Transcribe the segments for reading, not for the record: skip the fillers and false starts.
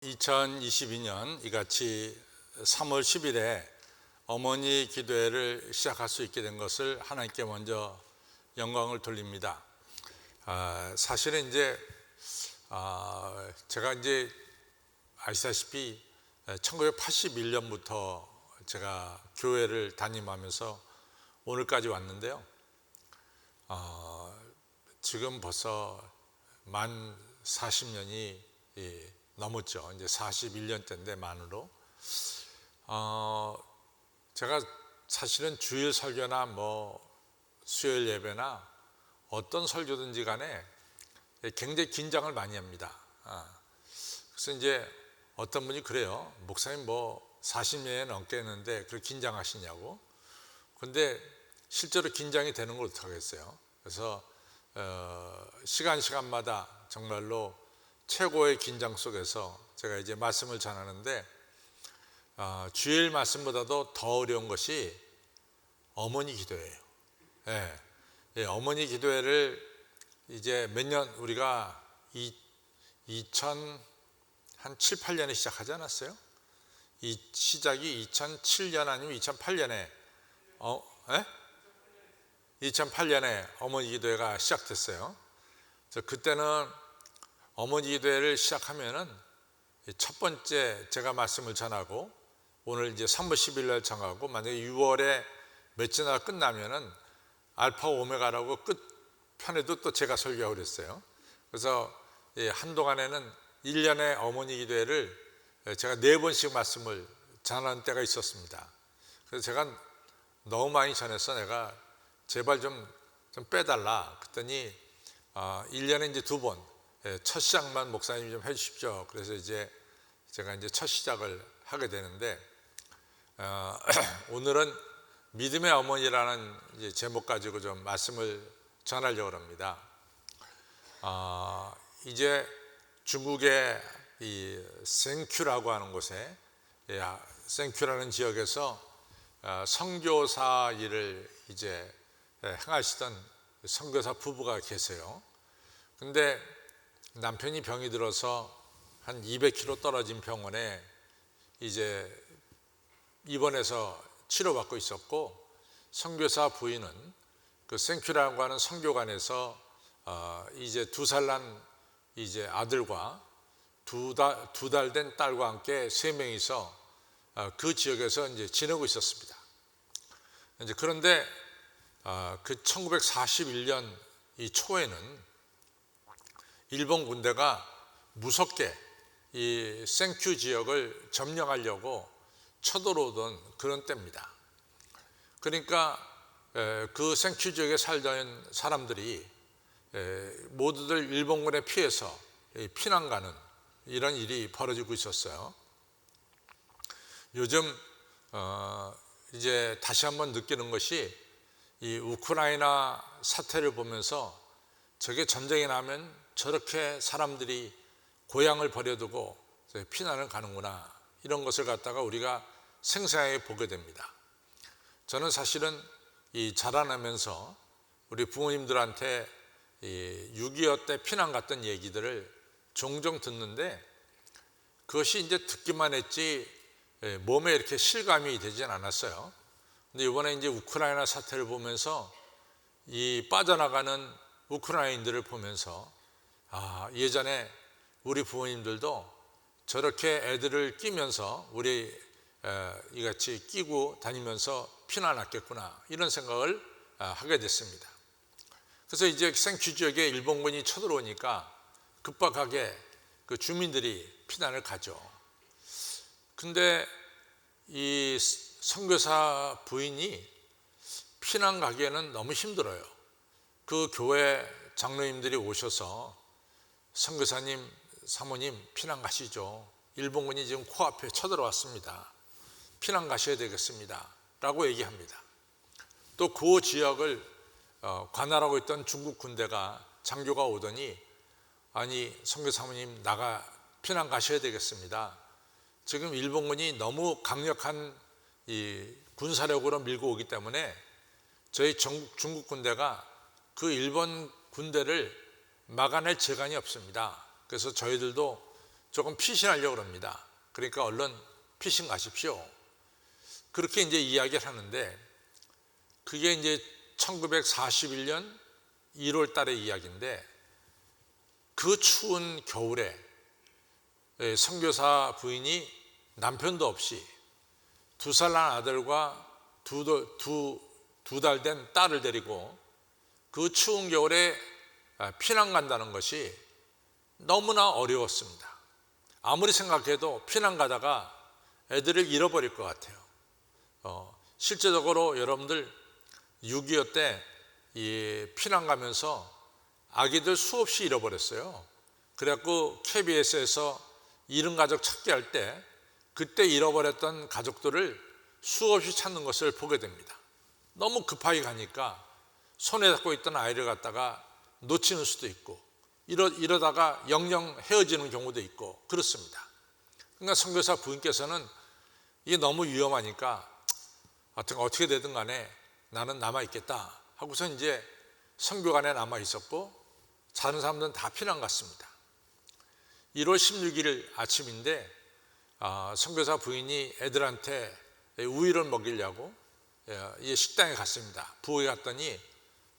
2022년 이같이 3월 10일에 어머니 기도회를 시작할 수 있게 된 것을 하나님께 먼저 영광을 돌립니다. 사실은 이제 제가 이제 아시다시피 1981년부터 제가 교회를 담임하면서 오늘까지 왔는데요. 지금 벌써 만 40년이 넘었죠. 이제 41년째인데 만으로. 제가 사실은 주일 설교나 수요일 예배나 어떤 설교든지 간에 굉장히 긴장을 많이 합니다. 그래서 이제 어떤 분이 그래요. 목사님 40년이 넘게 했는데 그렇게 긴장하시냐고. 근데 실제로 긴장이 되는 걸 어떡하겠어요. 그래서 시간마다 정말로 최고의 긴장 속에서 제가 이제 말씀을 전하는데, 주일 말씀보다도 더 어려운 것이 어머니 기도예요. 어머니 기도회를 이제 몇 년, 우리가 2007, 8년에 시작하지 않았어요? 이 시작이 2007년 아니면 2008년에 2008년에 어머니 기도회가 시작됐어요. 그래서 그때는 어머니 기도회를 시작하면은 첫 번째 제가 말씀을 전하고, 오늘 이제 3월 10일 날 정하고, 만약에 6월에 몇째 날 끝나면은 알파 오메가라고 끝편에도 또 제가 설교하고 그랬어요. 그래서 한동안에는 1년에 어머니 기도회를 제가 4번씩 말씀을 전하는 때가 있었습니다. 그래서 제가 너무 많이 전해서 내가 제발 좀 빼달라 그랬더니 1년에 이제 2번 첫 시작만 목사님이 좀 해주십시오. 그래서 이제 제가 이제 첫 시작을 하게 되는데, 오늘은 믿음의 어머니라는 이제 제목 가지고 좀 말씀을 전하려고 합니다. 이제 중국의 이 생큐라고 하는 곳에, 생큐라는 지역에서 선교사 일을 이제 행하시던 선교사 부부가 계세요. 근데 남편이 병이 들어서 한 200km 떨어진 병원에 이제 입원해서 치료받고 있었고, 선교사 부인은 그 생큐라고 하는 선교관에서 이제 2살 난 이제 아들과 두 달 된 딸과 함께 3명이서 그 지역에서 이제 지내고 있었습니다. 이제 그런데 그 1941년 이 초에는 일본 군대가 무섭게 이 생큐 지역을 점령하려고 쳐들어오던 그런 때입니다. 그러니까 그 생큐 지역에 살던 사람들이 모두들 일본군에 피해서 피난 가는 이런 일이 벌어지고 있었어요. 요즘 이제 다시 한번 느끼는 것이, 이 우크라이나 사태를 보면서 저게 전쟁이 나면 저렇게 사람들이 고향을 버려두고 피난을 가는구나, 이런 것을 갖다가 우리가 생생하게 보게 됩니다. 저는 사실은 이 자라나면서 우리 부모님들한테 6.25 때 피난 갔던 얘기들을 종종 듣는데, 그것이 이제 듣기만 했지 몸에 이렇게 실감이 되진 않았어요. 근데 이번에 이제 우크라이나 사태를 보면서 이 빠져나가는 우크라이나인들을 보면서, 예전에 우리 부모님들도 저렇게 애들을 끼면서 우리 이같이 끼고 다니면서 피난 왔겠구나, 이런 생각을 하게 됐습니다. 그래서 이제 생큐 지역에 일본군이 쳐들어오니까 급박하게 그 주민들이 피난을 가죠. 근데 이 선교사 부인이 피난 가기에는 너무 힘들어요. 그 교회 장로님들이 오셔서 선교사님, 사모님 피난 가시죠. 일본군이 지금 코앞에 쳐들어왔습니다. 피난 가셔야 되겠습니다. 라고 얘기합니다. 또 그 지역을 관할하고 있던 중국 군대가 장교가 오더니, 아니 선교사모님 피난 가셔야 되겠습니다. 지금 일본군이 너무 강력한 이 군사력으로 밀고 오기 때문에 저희 중국 군대가 그 일본 군대를 막아낼 재간이 없습니다. 그래서 저희들도 조금 피신하려고 합니다. 그러니까 얼른 피신 가십시오. 그렇게 이제 이야기를 하는데, 그게 이제 1941년 1월 달의 이야기인데, 그 추운 겨울에 선교사 부인이 남편도 없이 2살 난 아들과 두 달 된 딸을 데리고 그 추운 겨울에 피난 간다는 것이 너무나 어려웠습니다. 아무리 생각해도 피난 가다가 애들을 잃어버릴 것 같아요. 실제적으로 여러분들 6.25 때 이 피난 가면서 아기들 수없이 잃어버렸어요. 그래갖고 KBS에서 잃은 가족 찾기 할 때 그때 잃어버렸던 가족들을 수없이 찾는 것을 보게 됩니다. 너무 급하게 가니까 손에 잡고 있던 아이를 갖다가 놓치는 수도 있고, 이러다가 영영 헤어지는 경우도 있고 그렇습니다. 그러니까 선교사 부인께서는 이게 너무 위험하니까 하여튼 어떻게 되든 간에 나는 남아있겠다 하고서 이제 선교관에 남아있었고, 다른 사람들은 다 피난 갔습니다. 1월 16일 아침인데 선교사 부인이 애들한테 우유를 먹이려고 식당에 갔습니다. 부엌에 갔더니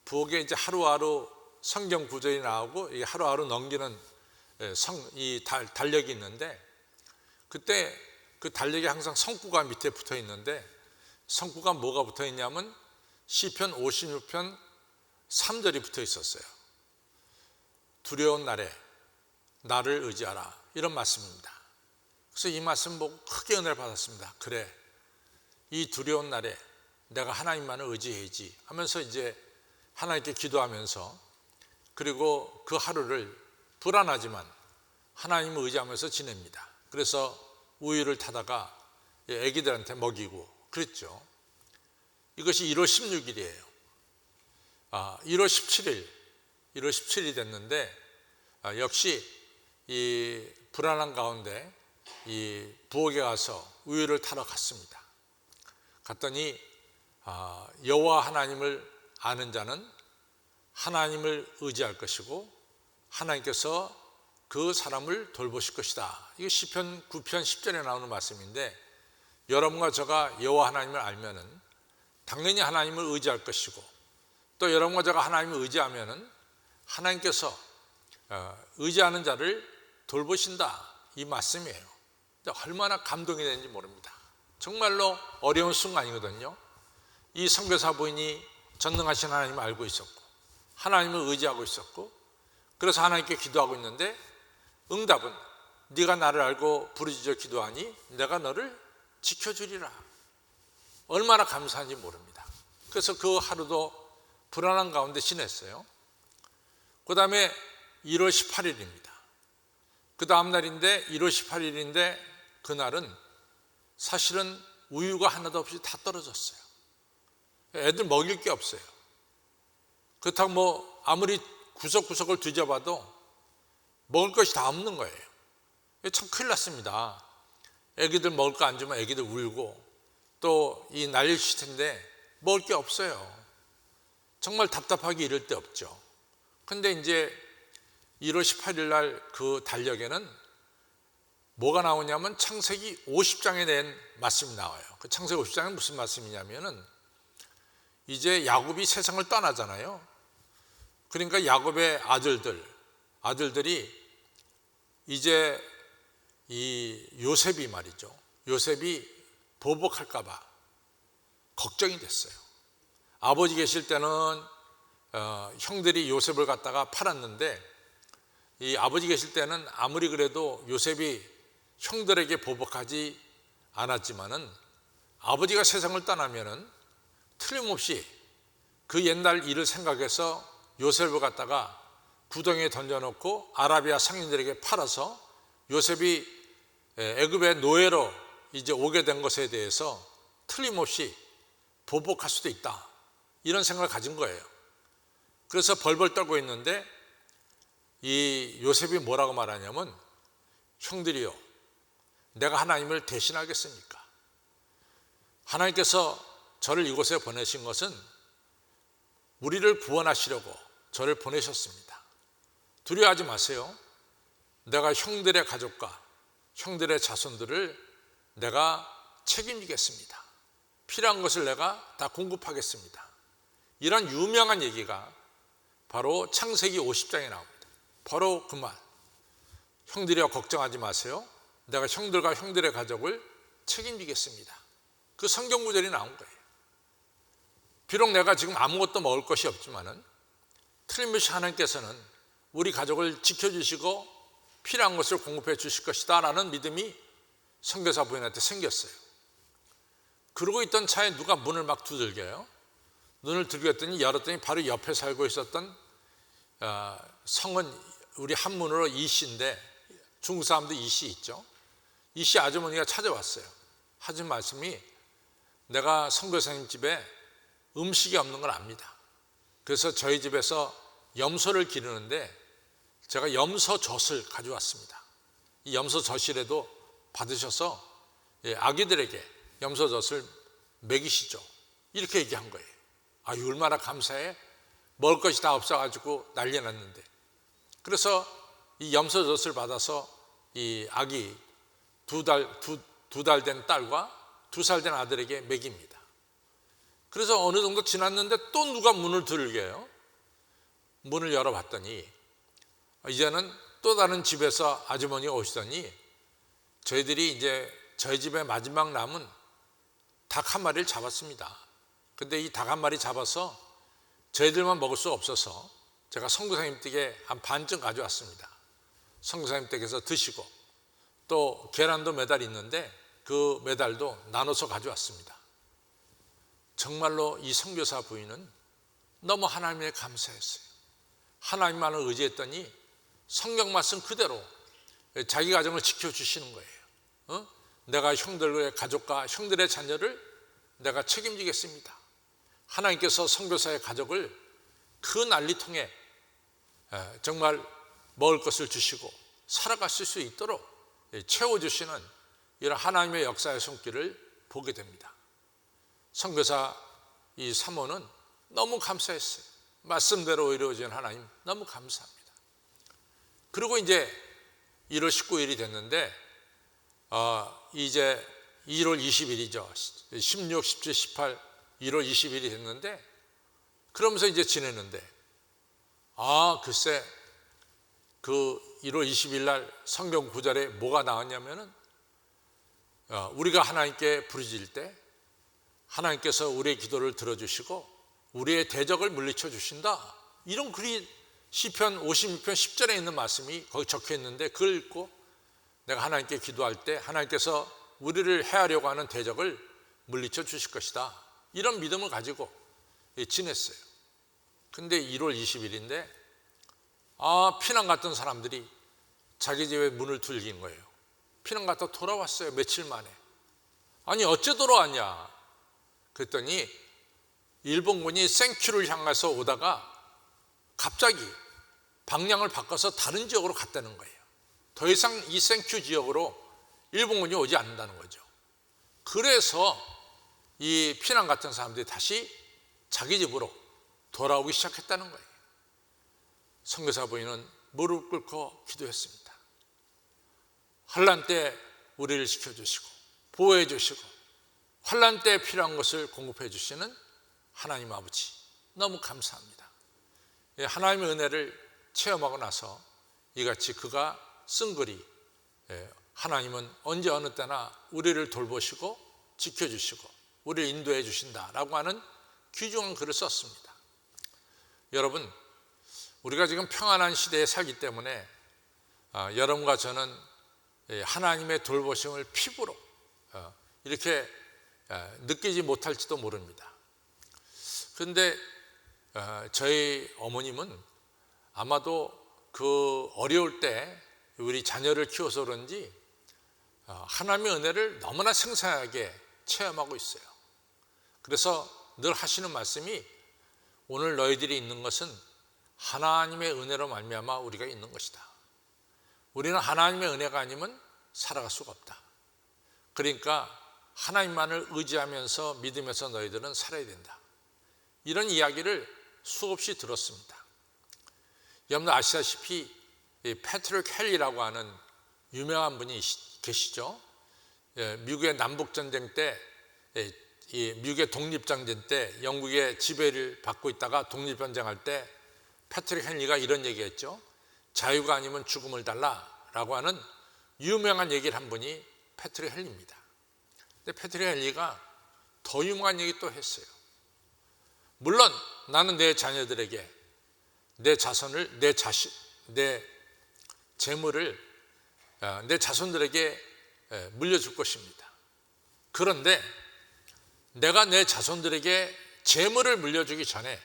부엌에 이제 하루하루 성경 구절이 나오고 하루하루 넘기는 이 달력이 있는데, 그때 그 달력에 항상 성구가 밑에 붙어 있는데, 성구가 뭐가 붙어 있냐면 시편 56편 3절이 붙어 있었어요. 두려운 날에 나를 의지하라, 이런 말씀입니다. 그래서 이 말씀 보고 크게 은혜를 받았습니다. 그래, 이 두려운 날에 내가 하나님만을 의지해야지 하면서 이제 하나님께 기도하면서, 그리고 그 하루를 불안하지만 하나님을 의지하면서 지냅니다. 그래서 우유를 타다가 애기들한테 먹이고 그랬죠. 이것이 1월 16일이에요. 1월 17일이 됐는데 역시 이 불안한 가운데 이 부엌에 가서 우유를 타러 갔습니다. 갔더니 여호와 하나님을 아는 자는 하나님을 의지할 것이고 하나님께서 그 사람을 돌보실 것이다. 이게 시편 9편 10절에 나오는 말씀인데, 여러분과 저가 여호와 하나님을 알면은 당연히 하나님을 의지할 것이고, 또 여러분과 저가 하나님을 의지하면은 하나님께서 의지하는 자를 돌보신다, 이 말씀이에요. 얼마나 감동이 되는지 모릅니다. 정말로 어려운 순간이거든요. 이 선교사 부인이 전능하신 하나님을 알고 있었고 하나님을 의지하고 있었고, 그래서 하나님께 기도하고 있는데 응답은 네가 나를 알고 부르짖어 기도하니 내가 너를 지켜주리라. 얼마나 감사한지 모릅니다. 그래서 그 하루도 불안한 가운데 지냈어요. 그 다음에 1월 18일입니다. 그 다음 날인데 1월 18일인데 그날은 사실은 우유가 하나도 없이 다 떨어졌어요. 애들 먹일 게 없어요. 그렇다고 뭐 아무리 구석구석을 뒤져봐도 먹을 것이 다 없는 거예요. 참 큰일 났습니다. 애기들 먹을 거 안 주면 애기들 울고 또 이 난리칠 텐데 먹을 게 없어요. 정말 답답하게 이럴 데 없죠. 근데 이제 1월 18일 날 그 달력에는 뭐가 나오냐면 창세기 50장에 대한 말씀이 나와요. 그 창세기 50장은 무슨 말씀이냐면은 이제 야곱이 세상을 떠나잖아요. 그러니까 야곱의 아들들이 이제 이 요셉이 말이죠. 요셉이 보복할까 봐 걱정이 됐어요. 아버지 계실 때는 형들이 요셉을 갖다가 팔았는데, 이 아버지 계실 때는 아무리 그래도 요셉이 형들에게 보복하지 않았지만은 아버지가 세상을 떠나면은 틀림없이 그 옛날 일을 생각해서 요셉을 갖다가 구덩이에 던져놓고 아라비아 상인들에게 팔아서 요셉이 애굽의 노예로 이제 오게 된 것에 대해서 틀림없이 보복할 수도 있다, 이런 생각을 가진 거예요. 그래서 벌벌 떨고 있는데 이 요셉이 뭐라고 말하냐면, 형들이요, 내가 하나님을 대신하겠습니까? 하나님께서 저를 이곳에 보내신 것은 우리를 구원하시려고 저를 보내셨습니다. 두려워하지 마세요. 내가 형들의 가족과 형들의 자손들을 내가 책임지겠습니다. 필요한 것을 내가 다 공급하겠습니다. 이런 유명한 얘기가 바로 창세기 50장에 나옵니다. 바로 그 말. 형들이여 걱정하지 마세요. 내가 형들과 형들의 가족을 책임지겠습니다. 그 성경 구절이 나온 거예요. 비록 내가 지금 아무것도 먹을 것이 없지만은 틀림없이 하나님께서는 우리 가족을 지켜주시고 필요한 것을 공급해 주실 것이다 라는 믿음이 선교사 부인한테 생겼어요. 그러고 있던 차에 누가 문을 막 두들겨요. 눈을 들겼더니 열었더니 바로 옆에 살고 있었던 성은 우리 한문으로 이씨인데 중국 사람도 이씨 있죠. 이씨 아주머니가 찾아왔어요. 하신 말씀이 내가 선교사님 집에 음식이 없는 걸 압니다. 그래서 저희 집에서 염소를 기르는데 제가 염소젖을 가져왔습니다. 이 염소젖이라도 받으셔서 아기들에게 염소젖을 먹이시죠. 이렇게 얘기한 거예요. 아유 얼마나 감사해. 먹을 것이 다 없어가지고 난리 났는데. 그래서 이 염소젖을 받아서 이 아기 두 달 된 딸과 2살 된 아들에게 먹입니다. 그래서 어느 정도 지났는데 또 누가 문을 들게요. 문을 열어봤더니 이제는 또 다른 집에서 아주머니가 오시더니 저희들이 이제 저희 집에 마지막 남은 닭 한 마리를 잡았습니다. 근데 이 닭 한 마리 잡아서 저희들만 먹을 수 없어서 제가 선교사님 댁에 한 반쯤 가져왔습니다. 선교사님 댁에서 드시고 또 계란도 매달 있는데 그 매달도 나눠서 가져왔습니다. 정말로 이 선교사 부인은 너무 하나님에 감사했어요. 하나님만을 의지했더니 성경 말씀 그대로 자기 가정을 지켜주시는 거예요. 내가 형들의 가족과 형들의 자녀를 내가 책임지겠습니다. 하나님께서 선교사의 가족을 그 난리통에 정말 먹을 것을 주시고 살아가실 수 있도록 채워주시는 이런 하나님의 역사의 손길을 보게 됩니다. 선교사 이 사모는 너무 감사했어요. 말씀대로 이루어진 하나님 너무 감사합니다. 그리고 이제 1월 19일이 됐는데 이제 1월 20일이죠. 16, 17, 18, 1월 20일이 됐는데 그러면서 이제 지내는데 글쎄 그 1월 20일 날 성경 구절에 뭐가 나왔냐면은 우리가 하나님께 부르짖을 때 하나님께서 우리의 기도를 들어주시고 우리의 대적을 물리쳐 주신다. 이런 글이 시편 56편 10절에 있는 말씀이 거기 적혀 있는데 그걸 읽고 내가 하나님께 기도할 때 하나님께서 우리를 해하려고 하는 대적을 물리쳐 주실 것이다. 이런 믿음을 가지고 지냈어요. 근데 1월 20일인데 피난 갔던 사람들이 자기 집에 문을 두들긴 거예요. 피난 갔다 돌아왔어요. 며칠 만에. 아니 어째 돌아왔냐 그랬더니 일본군이 생큐를 향해서 오다가 갑자기 방향을 바꿔서 다른 지역으로 갔다는 거예요. 더 이상 이 생큐 지역으로 일본군이 오지 않는다는 거죠. 그래서 이 피난 갔던 사람들이 다시 자기 집으로 돌아오기 시작했다는 거예요. 선교사 부인은 무릎 꿇고 기도했습니다. 환난 때 우리를 지켜주시고 보호해 주시고 환난 때 필요한 것을 공급해 주시는 하나님 아버지 너무 감사합니다. 하나님의 은혜를 체험하고 나서 이같이 그가 쓴 글이 하나님은 언제 어느 때나 우리를 돌보시고 지켜주시고 우리를 인도해 주신다라고 하는 귀중한 글을 썼습니다. 여러분 우리가 지금 평안한 시대에 살기 때문에 여러분과 저는 하나님의 돌보심을 피부로 이렇게 느끼지 못할지도 모릅니다. 그런데 저희 어머님은 아마도 그 어려울 때 우리 자녀를 키워서 그런지 하나님의 은혜를 너무나 생생하게 체험하고 있어요. 그래서 늘 하시는 말씀이 오늘 너희들이 있는 것은 하나님의 은혜로 말미암아 우리가 있는 것이다. 우리는 하나님의 은혜가 아니면 살아갈 수가 없다. 그러니까 하나님만을 의지하면서 믿으면서 너희들은 살아야 된다. 이런 이야기를 수없이 들었습니다. 여러분들 아시다시피 패트릭 헬리라고 하는 유명한 분이 계시죠. 미국의 남북전쟁 때, 미국의 독립전쟁 때 영국의 지배를 받고 있다가 독립전쟁할 때 패트릭 헨리가 이런 얘기했죠. 자유가 아니면 죽음을 달라라고 하는 유명한 얘기를 한 분이 패트릭 헨리입니다. 근데 패트릭 헨리가 더 유명한 얘기 또 했어요. 물론 나는 내 자녀들에게 내 자손을, 내 재물을 내 자손들에게 물려줄 것입니다. 그런데 내가 내 자손들에게 재물을 물려주기 전에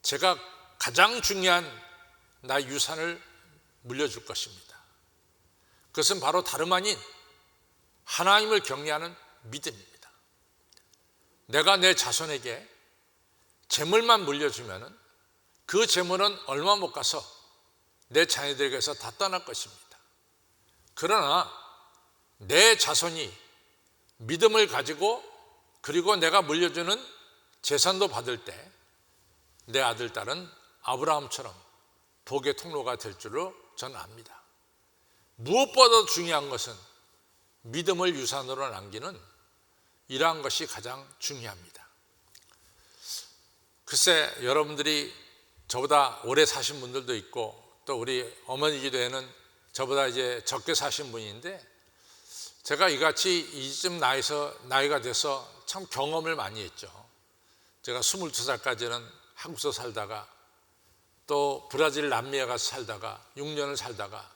제가 가장 중요한 나의 유산을 물려줄 것입니다. 그것은 바로 다름 아닌 하나님을 경외하는 믿음입니다. 내가 내 자손에게 재물만 물려주면 그 재물은 얼마 못 가서 내 자녀들에게서 다 떠날 것입니다. 그러나 내 자손이 믿음을 가지고 그리고 내가 물려주는 재산도 받을 때 내 아들, 딸은 아브라함처럼 복의 통로가 될 줄로 저는 압니다. 무엇보다 중요한 것은 믿음을 유산으로 남기는 이러한 것이 가장 중요합니다. 글쎄, 여러분들이 저보다 오래 사신 분들도 있고 또 우리 어머니 기도에는 저보다 이제 적게 사신 분인데, 제가 이같이 이쯤 나이가 돼서 참 경험을 많이 했죠. 제가 22살까지는 한국에서 살다가 또 브라질 남미에 가서 살다가 6년을 살다가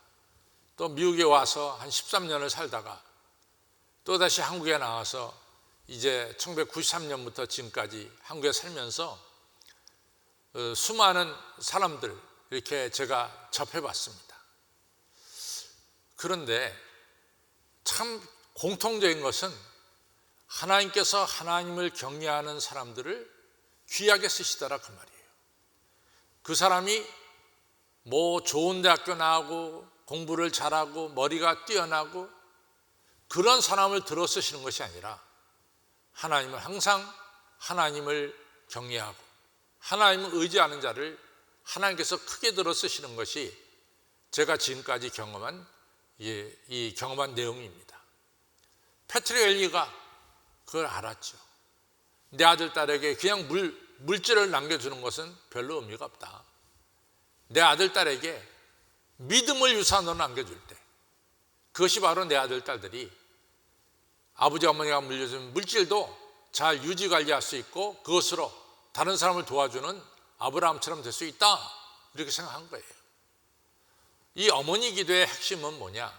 또 미국에 와서 한 13년을 살다가 또 다시 한국에 나와서 이제 1993년부터 지금까지 한국에 살면서 수많은 사람들 이렇게 제가 접해봤습니다. 그런데 참 공통적인 것은 하나님께서 하나님을 경외하는 사람들을 귀하게 쓰시더라 그 말이에요. 그 사람이 뭐 좋은 대학교 나오고 공부를 잘하고 머리가 뛰어나고 그런 사람을 들어 쓰시는 것이 아니라 하나님을 항상 하나님을 경외하고 하나님을 의지하는 자를 하나님께서 크게 들어 쓰시는 것이 제가 지금까지 경험한 내용입니다. 패트릭 헨리가 그걸 알았죠. 내 아들, 딸에게 그냥 물질을 남겨주는 것은 별로 의미가 없다. 내 아들, 딸에게 믿음을 유산으로 남겨줄 때 그것이 바로 내 아들, 딸들이 아버지, 어머니가 물려준 물질도 잘 유지 관리할 수 있고 그것으로 다른 사람을 도와주는 아브라함처럼 될 수 있다, 이렇게 생각한 거예요. 이 어머니 기도의 핵심은 뭐냐?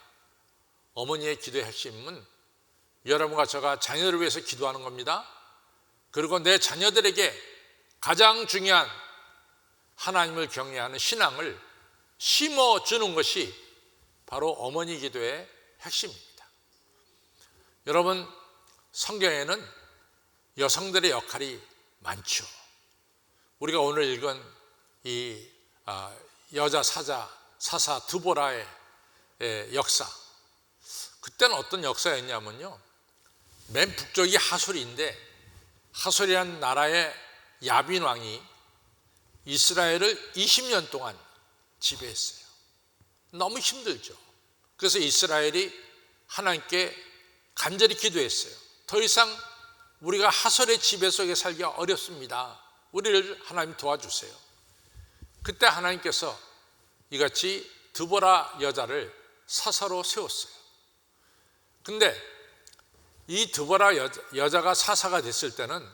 어머니의 기도의 핵심은 여러분과 제가 자녀를 위해서 기도하는 겁니다. 그리고 내 자녀들에게 가장 중요한 하나님을 경외하는 신앙을 심어주는 것이 바로 어머니 기도의 핵심입니다. 여러분, 성경에는 여성들의 역할이 많죠. 우리가 오늘 읽은 이 여자 사사 드보라의 역사, 그때는 어떤 역사였냐면요, 맨 북쪽이 하솔인데 하솔이라는 나라의 야빈 왕이 이스라엘을 20년 동안 지배했어요. 너무 힘들죠. 그래서 이스라엘이 하나님께 간절히 기도했어요. 더 이상 우리가 하솔의 지배 속에 살기가 어렵습니다. 우리를 하나님 도와주세요. 그때 하나님께서 이같이 드보라 여자를 사사로 세웠어요. 근데 이 드보라 여자가 사사가 됐을 때는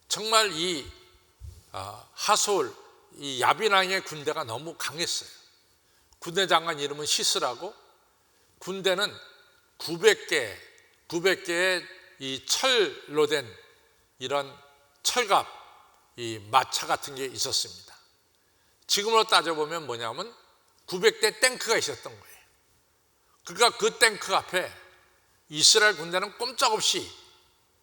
정말 이 하솔, 이 야빈 왕의 군대가 너무 강했어요. 군대 장관 이름은 시스라고, 군대는 900개의 이 철로 된 이런 철갑, 이 마차 같은 게 있었습니다. 지금으로 따져보면 뭐냐면 900대 탱크가 있었던 거예요. 그러니까 그 탱크 앞에 이스라엘 군대는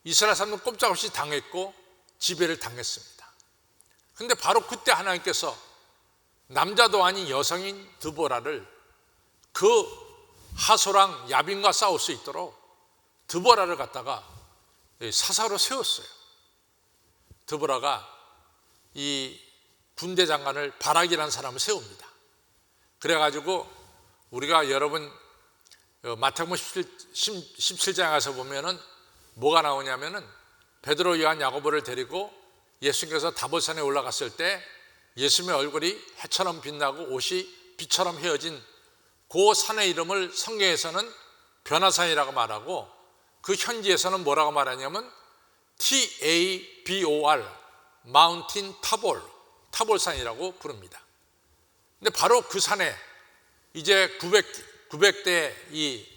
이스라엘 사람들은 꼼짝없이 당했고 지배를 당했습니다. 그런데 바로 그때 하나님께서 남자도 아닌 여성인 드보라를 그 하솔왕 야빈과 싸울 수 있도록 드보라를 갖다가 사사로 세웠어요. 드보라가 이 군대 장관을 바락이라는 사람을 세웁니다. 그래가지고 우리가 여러분 마태복음 17장에 가서 보면은 뭐가 나오냐면은 베드로, 요한, 야고보를 데리고 예수님께서 다볼산에 올라갔을 때 예수님의 얼굴이 해처럼 빛나고 옷이 빛처럼 헤어진 그 산의 이름을 성경에서는 변화산이라고 말하고 그 현지에서는 뭐라고 말하냐면 TABOR 마운틴 타볼산이라고 부릅니다. 근데 바로 그 산에 이제 900대 이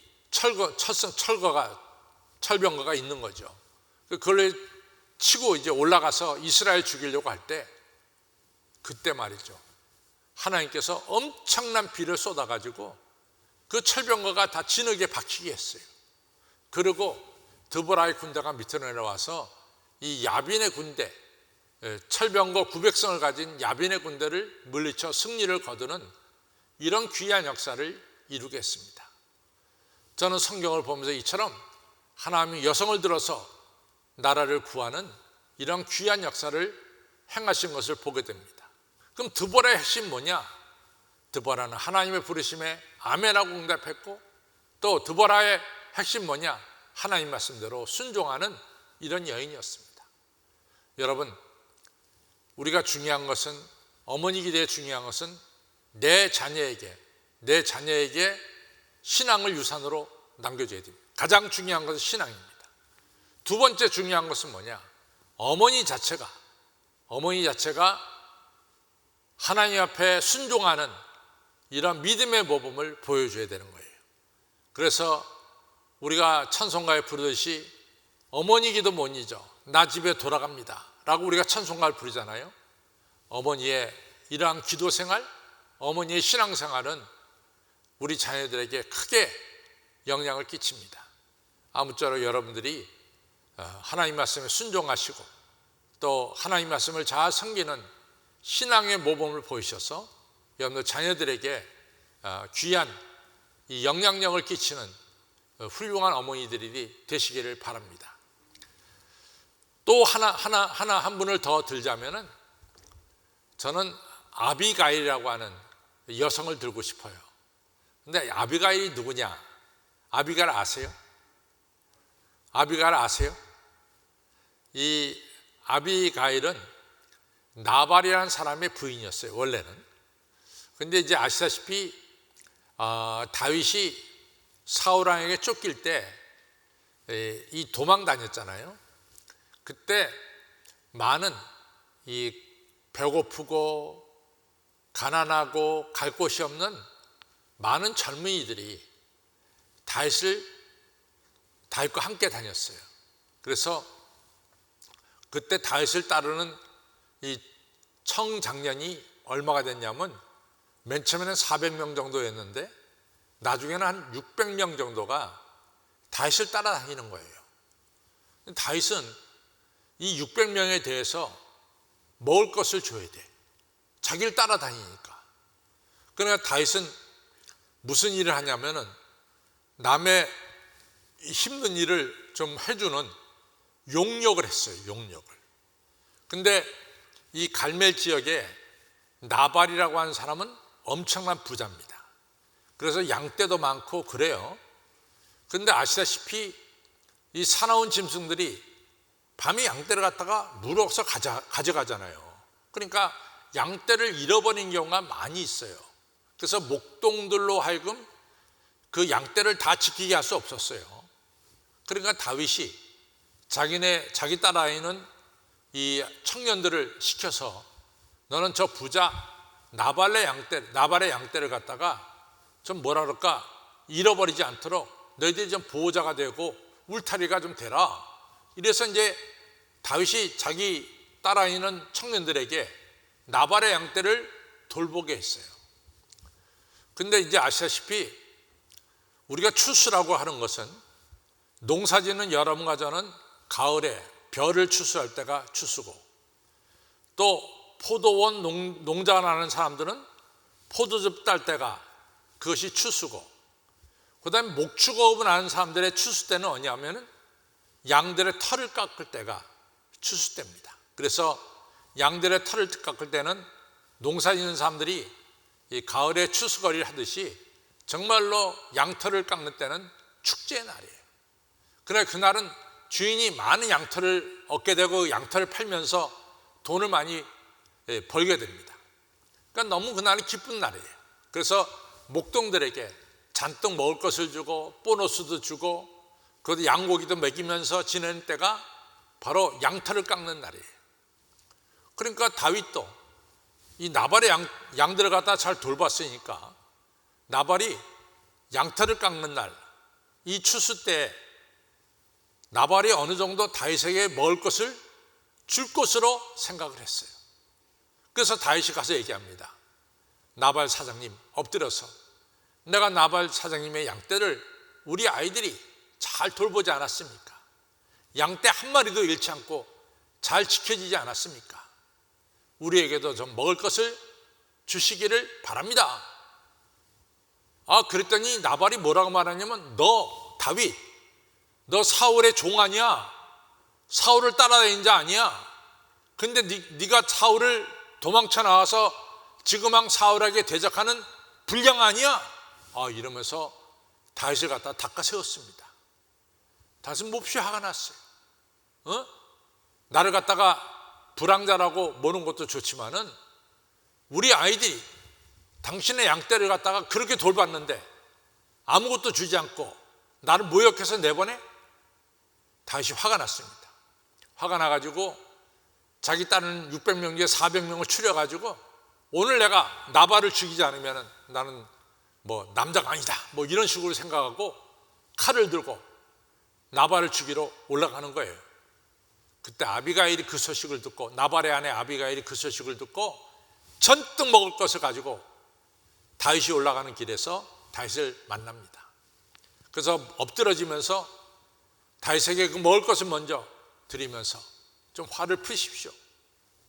철병거가 있는 거죠. 그걸 치고 이제 올라가서 이스라엘 죽이려고 할 때 그때 말이죠. 하나님께서 엄청난 비를 쏟아가지고 그 철병거가 다 진흙에 박히게 했어요. 그리고 드보라의 군대가 밑으로 내려와서 이 야빈의 군대, 철병거 900성을 가진 야빈의 군대를 물리쳐 승리를 거두는 이런 귀한 역사를 이루게 했습니다. 저는 성경을 보면서 이처럼 하나님이 여성을 들어서 나라를 구하는 이런 귀한 역사를 행하신 것을 보게 됩니다. 그럼 드보라의 핵심 뭐냐? 드보라는 하나님의 부르심에 아멘하고 응답했고, 또 드보라의 핵심 뭐냐? 하나님 말씀대로 순종하는 이런 여인이었습니다. 여러분, 우리가 중요한 것은, 어머니 기대에 중요한 것은 내 자녀에게 신앙을 유산으로 남겨줘야 됩니다. 가장 중요한 것은 신앙입니다. 두 번째 중요한 것은 뭐냐? 어머니 자체가 하나님 앞에 순종하는 이런 믿음의 모범을 보여줘야 되는 거예요. 그래서 우리가 찬송가에 부르듯이 어머니 기도 못 잊어 나 집에 돌아갑니다 라고 우리가 찬송가를 부르잖아요. 어머니의 이러한 기도 생활, 어머니의 신앙생활은 우리 자녀들에게 크게 영향을 끼칩니다. 아무쪼록 여러분들이 하나님 말씀에 순종하시고 또 하나님 말씀을 잘 섬기는 신앙의 모범을 보이셔서 여러분들 자녀들에게 귀한 이 영향력을 끼치는 훌륭한 어머니들이 되시기를 바랍니다. 또 한 분을 더 들자면은 저는 아비가일이라고 하는 여성을 들고 싶어요. 근데 아비가일이 누구냐? 아비가일 아세요? 아비가일 아세요? 이 아비가일은 나발이라는 사람의 부인이었어요, 원래는. 근데 이제 아시다시피 다윗이 사울 왕에게 쫓길 때 이 도망 다녔잖아요. 그때 많은 이 배고프고 가난하고 갈 곳이 없는 많은 젊은이들이 다윗과 함께 다녔어요. 그래서 그때 다윗을 따르는 이 청장년이 얼마가 됐냐면 맨 처음에는 400명 정도였는데 나중에는 한 600명 정도가 다윗을 따라다니는 거예요. 다윗은 이 600명에 대해서 먹을 것을 줘야 돼. 자기를 따라다니니까. 그러니까 다윗은 무슨 일을 하냐면은 남의 힘든 일을 좀 해주는 용역을 했어요. 용역을. 근데 이 갈멜 지역에 나발이라고 하는 사람은 엄청난 부자입니다. 그래서 양떼도 많고 그래요. 근데 아시다시피 이 사나운 짐승들이 밤에 양떼를 갖다가 물어서 가져가잖아요. 그러니까 양떼를 잃어버린 경우가 많이 있어요. 그래서 목동들로 하여금 그 양떼를 다 지키게 할 수 없었어요. 그러니까 다윗이 자기 딸아이는 이 청년들을 시켜서 너는 저 부자 나발의 양떼를 갖다가 좀 뭐라 그럴까 잃어버리지 않도록 너희들이 좀 보호자가 되고 울타리가 좀 되라. 이래서 이제 다윗이 자기 딸아이는 청년들에게 나발의 양떼를 돌보게 했어요. 근데 이제 아시다시피 우리가 추수라고 하는 것은 농사짓는 여러분과 저는 가을에 벼를 추수할 때가 추수고 또 포도원 농장을 하는 사람들은 포도즙 딸 때가 그것이 추수고 그 다음에 목축업을 하는 사람들의 추수 때는 뭐냐면 양들의 털을 깎을 때가 추수 때입니다. 그래서 양들의 털을 깎을 때는 농사 짓는 사람들이 이 가을에 추수거리를 하듯이 정말로 양털을 깎는 때는 축제의 날이에요. 그러나 그날은 주인이 많은 양털을 얻게 되고 양털을 팔면서 돈을 많이 벌게 됩니다. 그러니까 너무 그날이 기쁜 날이에요. 그래서 목동들에게 잔뜩 먹을 것을 주고 보너스도 주고 그것도 양고기도 먹이면서 지내는 때가 바로 양털을 깎는 날이에요. 그러니까 다윗도 이 나발의 양들을 갖다 잘 돌봤으니까 나발이 양털을 깎는 날, 이 추수 때 나발이 어느 정도 다윗에게 먹을 것을 줄 것으로 생각을 했어요. 그래서 다윗이 가서 얘기합니다. 나발 사장님, 엎드려서 내가 나발 사장님의 양떼를 우리 아이들이 잘 돌보지 않았습니까? 양떼 한 마리도 잃지 않고 잘 지켜지지 않았습니까? 우리에게도 좀 먹을 것을 주시기를 바랍니다. 그랬더니 나발이 뭐라고 말하냐면, 너 다윗, 너 사울의 종 아니야? 사울을 따라다닌 자 아니야? 근데 네가 사울을 도망쳐 나와서 지금 사울에게 대적하는 불량 아니야? 이러면서 다윗을 갖다 닦아 세웠습니다. 다윗은 몹시 화가 났어요. 나를 갖다가 불황자라고 모는 것도 좋지만은 우리 아이들이 당신의 양떼를 갖다가 그렇게 돌봤는데 아무것도 주지 않고 나를 모욕해서 내보내? 다윗이 화가 났습니다. 화가 나가지고 자기 딸은 600명 중에 400명을 추려가지고 오늘 내가 나발을 죽이지 않으면 나는 뭐 남자가 아니다, 뭐 이런 식으로 생각하고 칼을 들고 나발을 죽이러 올라가는 거예요. 그때 아비가일이 그 소식을 듣고, 나발의 아내 아비가일이 그 소식을 듣고 전뜩 먹을 것을 가지고 다윗이 올라가는 길에서 다윗을 만납니다. 그래서 엎드러지면서 다윗에게 그 먹을 것을 먼저 드리면서 좀 화를 푸십시오,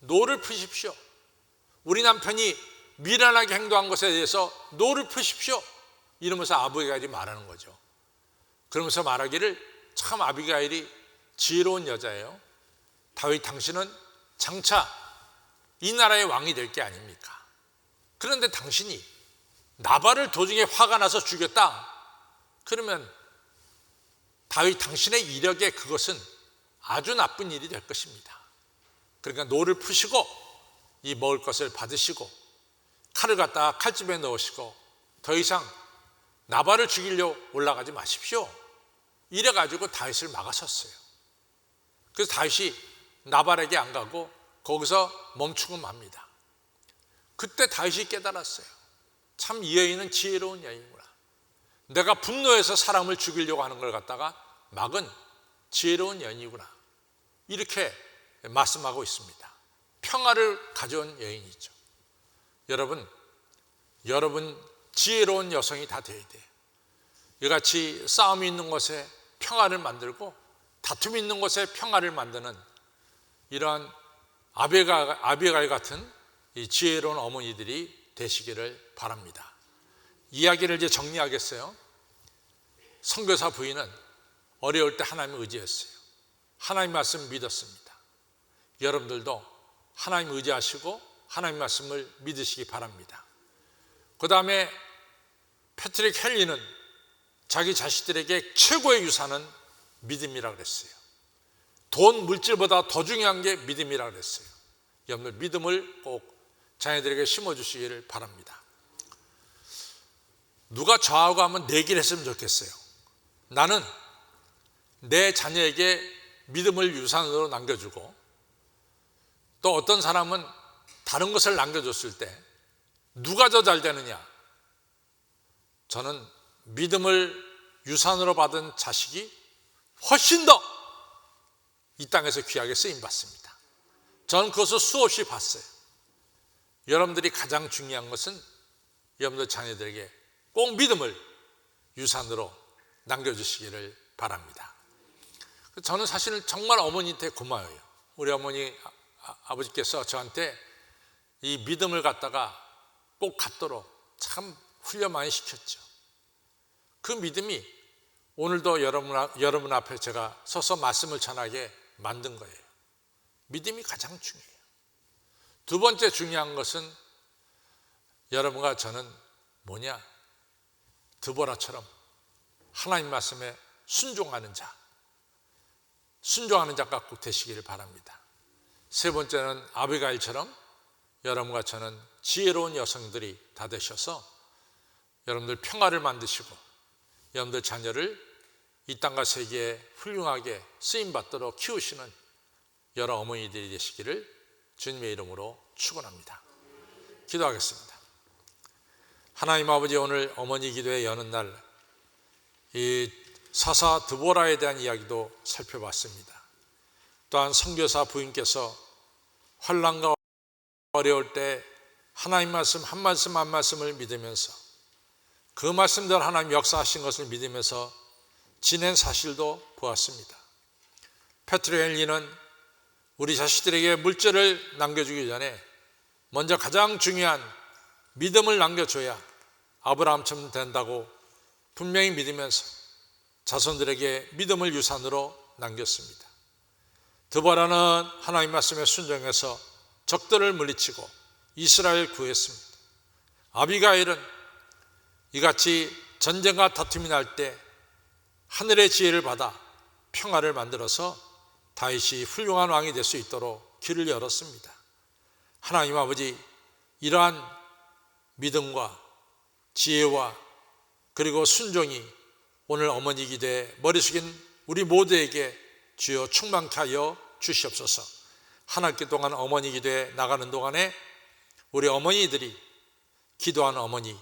노를 푸십시오, 우리 남편이 미련하게 행동한 것에 대해서 노를 푸십시오, 이러면서 아비가일이 말하는 거죠. 그러면서 말하기를, 참 아비가일이 지혜로운 여자예요. 다윗, 당신은 장차 이 나라의 왕이 될 게 아닙니까? 그런데 당신이 나발을 도중에 화가 나서 죽였다 그러면 다윗, 당신의 이력에 그것은 아주 나쁜 일이 될 것입니다. 그러니까 노를 푸시고 이 먹을 것을 받으시고 칼을 갖다가 칼집에 넣으시고 더 이상 나발을 죽이려 올라가지 마십시오, 이래가지고 다윗을 막아섰어요. 그래서 다윗이 나발에게 안 가고 거기서 멈추고 맙니다. 그때 다윗이 깨달았어요. 참 이 여인은 지혜로운 여인이구나. 내가 분노해서 사람을 죽이려고 하는 걸 갖다가 막은 지혜로운 여인이구나, 이렇게 말씀하고 있습니다. 평화를 가져온 여인이죠. 여러분 지혜로운 여성이 다 되어야 돼요. 이같이 싸움이 있는 곳에 평화를 만들고 다툼이 있는 곳에 평화를 만드는 이러한 아비가일 같은 이 지혜로운 어머니들이 되시기를 바랍니다. 이야기를 이제 정리하겠어요. 선교사 부인은 어려울 때 하나님을 의지했어요. 하나님 말씀 믿었습니다. 여러분들도 하나님 의지하시고 하나님 말씀을 믿으시기 바랍니다. 그 다음에 패트릭 헨리는 자기 자식들에게 최고의 유산은 믿음이라고 그랬어요. 돈, 물질보다 더 중요한 게 믿음이라고 그랬어요. 여러분들 믿음을 꼭 자녀들에게 심어주시기를 바랍니다. 누가 저하고 한번 내기를 했으면 좋겠어요. 나는 내 자녀에게 믿음을 유산으로 남겨주고, 또 어떤 사람은 다른 것을 남겨줬을 때 누가 더 잘 되느냐? 저는 믿음을 유산으로 받은 자식이 훨씬 더 이 땅에서 귀하게 쓰임받습니다. 저는 그것을 수없이 봤어요. 여러분들이 가장 중요한 것은 여러분들 자녀들에게 꼭 믿음을 유산으로 남겨주시기를 바랍니다. 저는 사실 정말 어머니한테 고마워요. 우리 어머니, 아버지께서 저한테 이 믿음을 갖다가 꼭 갖도록 참 훈련 많이 시켰죠. 그 믿음이 오늘도 여러분 앞에 제가 서서 말씀을 전하게 만든 거예요. 믿음이 가장 중요해요. 두 번째 중요한 것은 여러분과 저는 드보라처럼 하나님 말씀에 순종하는 자가 꼭 되시기를 바랍니다. 세 번째는 아비가일처럼 여러분과 저는 지혜로운 여성들이 다 되셔서 여러분들 평화를 만드시고 여러분들 자녀를 이 땅과 세계에 훌륭하게 쓰임받도록 키우시는 여러 어머니들이 되시기를 주님의 이름으로 축원합니다. 기도하겠습니다. 하나님 아버지, 오늘 어머니 기도회 여는 날 이 사사 드보라에 대한 이야기도 살펴봤습니다. 또한 선교사 부인께서 환난과 어려울 때 하나님 말씀 한 말씀 한 말씀을 믿으면서 그 말씀대로 하나님 역사하신 것을 믿으면서 지낸 사실도 보았습니다. 페트로 헨리는 우리 자식들에게 물질을 남겨주기 전에 먼저 가장 중요한 믿음을 남겨줘야 아브라함처럼 된다고 분명히 믿으면서 자손들에게 믿음을 유산으로 남겼습니다. 드보라는 하나님 말씀에 순종해서 적들을 물리치고 이스라엘을 구했습니다. 아비가일은 이같이 전쟁과 다툼이 날 때 하늘의 지혜를 받아 평화를 만들어서 다윗이 훌륭한 왕이 될 수 있도록 길을 열었습니다. 하나님 아버지, 이러한 믿음과 지혜와 그리고 순종이 오늘 어머니 기도에 머리 숙인 우리 모두에게 주여 충만케 하여 주시옵소서. 한 학기 동안 어머니 기도에 나가는 동안에 우리 어머니들이 기도하는 어머니,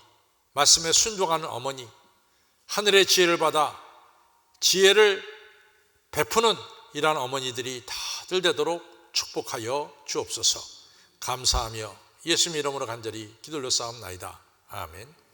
말씀에 순종하는 어머니, 하늘의 지혜를 받아 지혜를 베푸는 이러한 어머니들이 다들 되도록 축복하여 주옵소서. 감사하며 예수님 이름으로 간절히 기도 올려싸움나이다. 아멘.